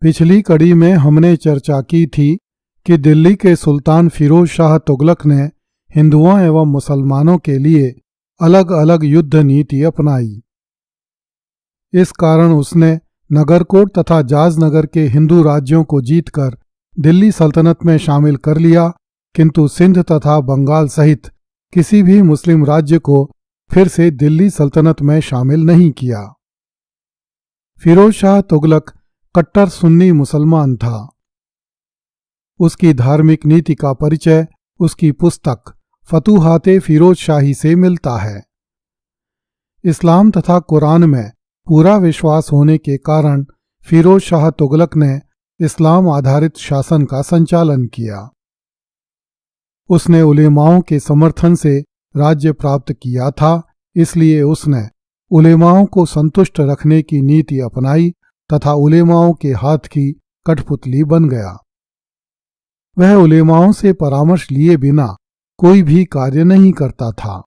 पिछली कड़ी में हमने चर्चा की थी कि दिल्ली के सुल्तान फिरोज शाह तुगलक ने हिंदुओं एवं मुसलमानों के लिए अलग अलग युद्ध नीति अपनाई। इस कारण उसने नगरकोट तथा जाजनगर के हिंदू राज्यों को जीतकर दिल्ली सल्तनत में शामिल कर लिया, किंतु सिंध तथा बंगाल सहित किसी भी मुस्लिम राज्य को फिर से दिल्ली सल्तनत में शामिल नहीं किया। फिरोज शाह तुगलक कट्टर सुन्नी मुसलमान था। उसकी धार्मिक नीति का परिचय उसकी पुस्तक फतूहाते फिरोज शाही से मिलता है। इस्लाम तथा कुरान में पूरा विश्वास होने के कारण फिरोज शाह तुगलक ने इस्लाम आधारित शासन का संचालन किया। उसने उलेमाओं के समर्थन से राज्य प्राप्त किया था, इसलिए उसने उलेमाओं को संतुष्ट रखने की नीति अपनाई तथा उलेमाओं के हाथ की कठपुतली बन गया। वह उलेमाओं से परामर्श लिए बिना कोई भी कार्य नहीं करता था।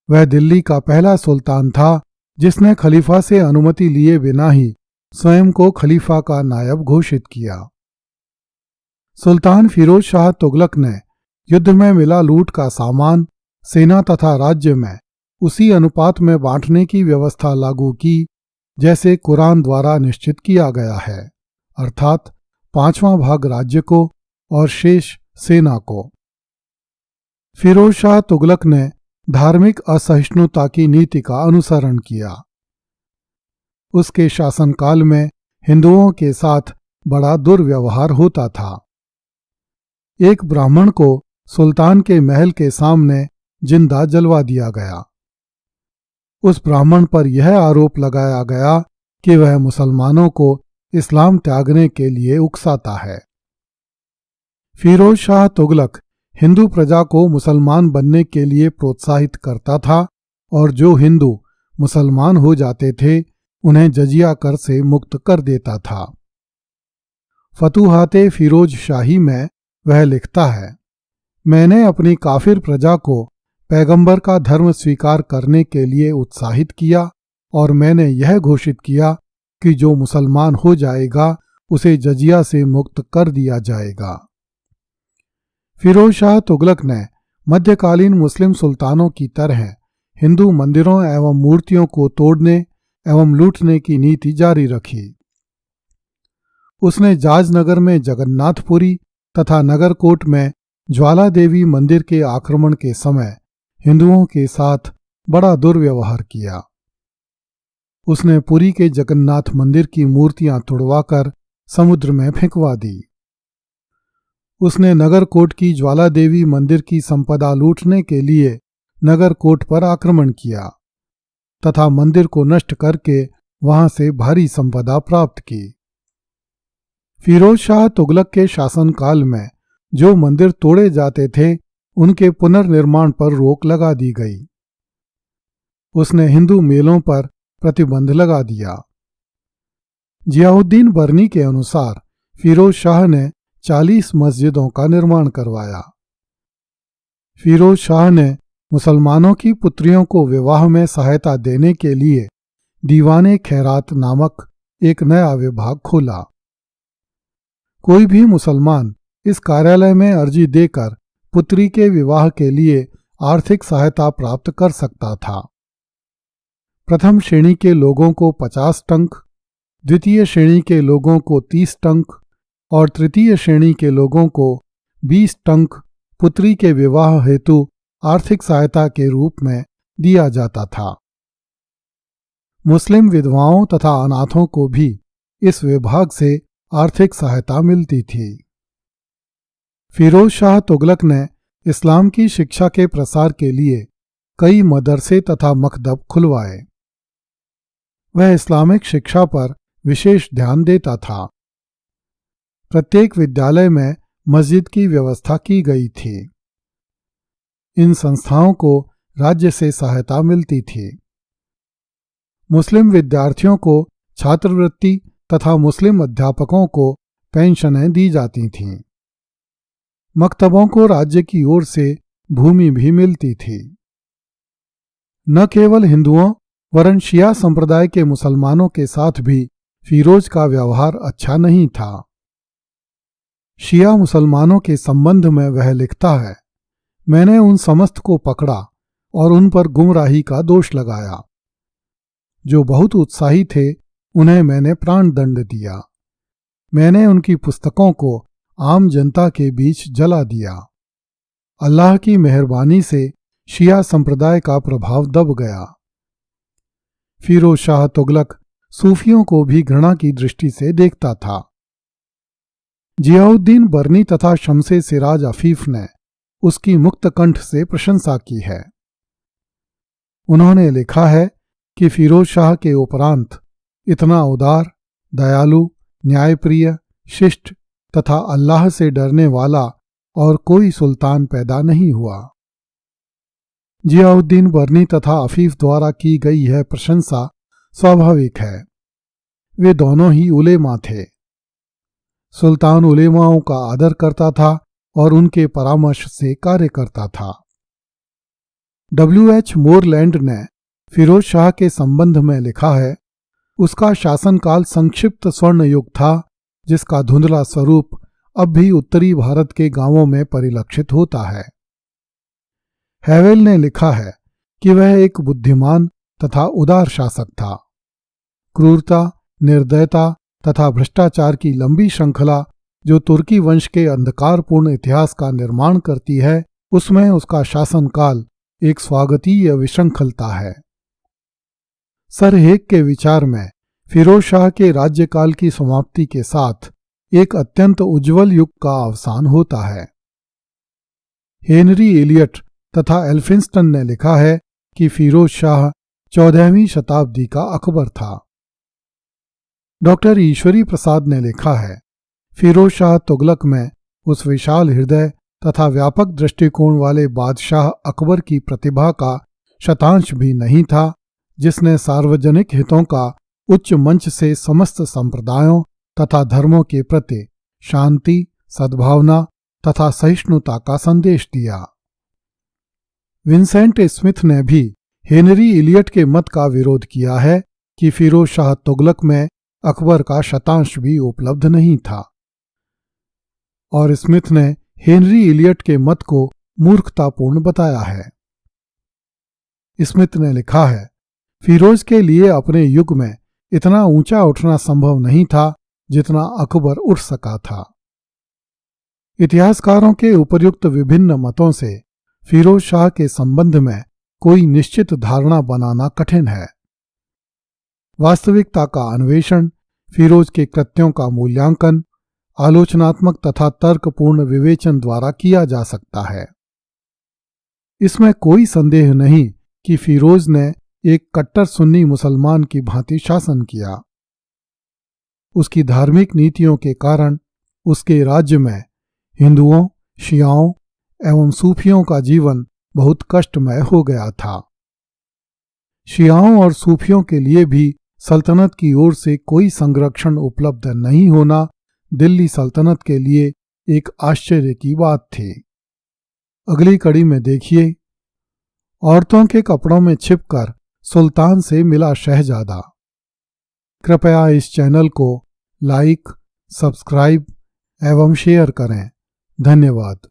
वह दिल्ली का पहला सुल्तान था जिसने खलीफा से अनुमति लिए बिना ही स्वयं को खलीफा का नायब घोषित किया। सुल्तान फिरोज शाह तुगलक ने युद्ध में मिला लूट का सामान सेना तथा राज्य में उसी अनुपात में बांटने की व्यवस्था लागू की जैसे कुरान द्वारा निश्चित किया गया है, अर्थात 5वां भाग राज्य को और शेष सेना को। फिरोज शाह तुगलक ने धार्मिक असहिष्णुता की नीति का अनुसरण किया। उसके शासनकाल में हिंदुओं के साथ बड़ा दुर्व्यवहार होता था। एक ब्राह्मण को सुल्तान के महल के सामने जिंदा जलवा दिया गया। उस ब्राह्मण पर यह आरोप लगाया गया कि वह मुसलमानों को इस्लाम त्यागने के लिए उकसाता है। फिरोज शाह तुगलक हिंदू प्रजा को मुसलमान बनने के लिए प्रोत्साहित करता था और जो हिंदू मुसलमान हो जाते थे उन्हें जजिया कर से मुक्त कर देता था। फतूहाते फिरोज शाही में वह लिखता है, मैंने अपनी काफिर प्रजा को पैगंबर का धर्म स्वीकार करने के लिए उत्साहित किया और मैंने यह घोषित किया कि जो मुसलमान हो जाएगा उसे जजिया से मुक्त कर दिया जाएगा। फिरोज शाह तुगलक ने मध्यकालीन मुस्लिम सुल्तानों की तरह हिंदू मंदिरों एवं मूर्तियों को तोड़ने एवं लूटने की नीति जारी रखी। उसने जाजनगर में जगन्नाथपुरी तथा नगरकोट में ज्वाला देवी मंदिर के आक्रमण के समय हिंदुओं के साथ बड़ा दुर्व्यवहार किया। उसने पुरी के जगन्नाथ मंदिर की मूर्तियां तुड़वाकर समुद्र में फेंकवा दी। उसने नगरकोट की ज्वाला देवी मंदिर की संपदा लूटने के लिए नगरकोट पर आक्रमण किया तथा मंदिर को नष्ट करके वहां से भारी संपदा प्राप्त की। फिरोज शाह तुगलक के शासनकाल में जो मंदिर तोड़े जाते थे उनके पुनर्निर्माण पर रोक लगा दी गई। उसने हिंदू मेलों पर प्रतिबंध लगा दिया। जियाउद्दीन बर्नी के अनुसार फिरोज शाह ने 40 मस्जिदों का निर्माण करवाया। फिरोज शाह ने मुसलमानों की पुत्रियों को विवाह में सहायता देने के लिए दीवाने खैरात नामक एक नया विभाग खोला। कोई भी मुसलमान इस कार्यालय में अर्जी देकर पुत्री के विवाह के लिए आर्थिक सहायता प्राप्त कर सकता था। प्रथम श्रेणी के लोगों को 50 टंक, द्वितीय श्रेणी के लोगों को 30 टंक और तृतीय श्रेणी के लोगों को 20 टंक पुत्री के विवाह हेतु आर्थिक सहायता के रूप में दिया जाता था। मुस्लिम विधवाओं तथा अनाथों को भी इस विभाग से आर्थिक सहायता मिलती थी। फिरोज शाह तुगलक ने इस्लाम की शिक्षा के प्रसार के लिए कई मदरसे तथा मकतब खुलवाए। वह इस्लामिक शिक्षा पर विशेष ध्यान देता था। प्रत्येक विद्यालय में मस्जिद की व्यवस्था की गई थी। इन संस्थाओं को राज्य से सहायता मिलती थी। मुस्लिम विद्यार्थियों को छात्रवृत्ति तथा मुस्लिम अध्यापकों को पेंशनें दी जाती थीं। मकतबों को राज्य की ओर से भूमि भी मिलती थी। न केवल हिंदुओं वरन शिया संप्रदाय के मुसलमानों के साथ भी फिरोज का व्यवहार अच्छा नहीं था। शिया मुसलमानों के संबंध में वह लिखता है, मैंने उन समस्त को पकड़ा और उन पर गुमराही का दोष लगाया। जो बहुत उत्साही थे उन्हें मैंने प्राण दंड दिया। मैंने उनकी पुस्तकों को आम जनता के बीच जला दिया। अल्लाह की मेहरबानी से शिया संप्रदाय का प्रभाव दब गया। फिरोज शाह तुगलक सूफियों को भी घृणा की दृष्टि से देखता था। जियाउद्दीन बरनी तथा शमसे सिराज अफीफ ने उसकी मुक्त कंठ से प्रशंसा की है। उन्होंने लिखा है कि फिरोज शाह के उपरांत इतना उदार, दयालु, न्यायप्रिय, शिष्ट तथा अल्लाह से डरने वाला और कोई सुल्तान पैदा नहीं हुआ। जियाउद्दीन बरनी तथा अफीफ द्वारा की गई यह प्रशंसा स्वाभाविक है। वे दोनों ही उलेमा थे। सुल्तान उलेमाओं का आदर करता था और उनके परामर्श से कार्य करता था। W.H. मोरलैंड ने फिरोज शाह के संबंध में लिखा है, उसका शासनकाल संक्षिप्त स्वर्ण युग था जिसका धुंधला स्वरूप अब भी उत्तरी भारत के गांवों में परिलक्षित होता है। हैवेल ने लिखा है कि वह एक बुद्धिमान तथा उदार शासक था। क्रूरता, निर्दयता तथा भ्रष्टाचार की लंबी श्रृंखला जो तुर्की वंश के अंधकारपूर्ण इतिहास का निर्माण करती है, उसमें उसका शासनकाल एक स्वागतीय विशृंखलता है। सर हेक के विचार में फिरोज शाह के राज्यकाल की समाप्ति के साथ एक अत्यंत उज्जवल युग का अवसान होता है। हेनरी एलियट तथा एल्फिंस्टन ने लिखा है कि फिरोज शाह 14वीं शताब्दी का अकबर था। डॉक्टर ईश्वरी प्रसाद ने लिखा है, फिरोज शाह तुगलक में उस विशाल हृदय तथा व्यापक दृष्टिकोण वाले बादशाह अकबर की प्रतिभा का शतांश भी नहीं था जिसने सार्वजनिक हितों का उच्च मंच से समस्त संप्रदायों तथा धर्मों के प्रति शांति, सद्भावना तथा सहिष्णुता का संदेश दिया। विंसेंट स्मिथ ने भी हेनरी एलियट के मत का विरोध किया है कि फिरोज शाह तुगलक में अकबर का शतांश भी उपलब्ध नहीं था, और स्मिथ ने हेनरी एलियट के मत को मूर्खतापूर्ण बताया है। स्मिथ ने लिखा है, फिरोज के लिए अपने युग में इतना ऊंचा उठना संभव नहीं था जितना अकबर उठ सका था। इतिहासकारों के उपर्युक्त विभिन्न मतों से फिरोज शाह के संबंध में कोई निश्चित धारणा बनाना कठिन है। वास्तविकता का अन्वेषण, फिरोज के कृत्यों का मूल्यांकन आलोचनात्मक तथा तर्कपूर्ण विवेचन द्वारा किया जा सकता है। इसमें कोई संदेह नहीं कि फिरोज ने एक कट्टर सुन्नी मुसलमान की भांति शासन किया। उसकी धार्मिक नीतियों के कारण उसके राज्य में हिंदुओं, शियाओं एवं सूफियों का जीवन बहुत कष्टमय हो गया था। शियाओं और सूफियों के लिए भी सल्तनत की ओर से कोई संरक्षण उपलब्ध नहीं होना दिल्ली सल्तनत के लिए एक आश्चर्य की बात थी। अगली कड़ी में देखिए, औरतों के कपड़ों में छिपकर सुल्तान से मिला शहजादा। कृपया इस चैनल को लाइक, सब्सक्राइब एवं शेयर करें। धन्यवाद।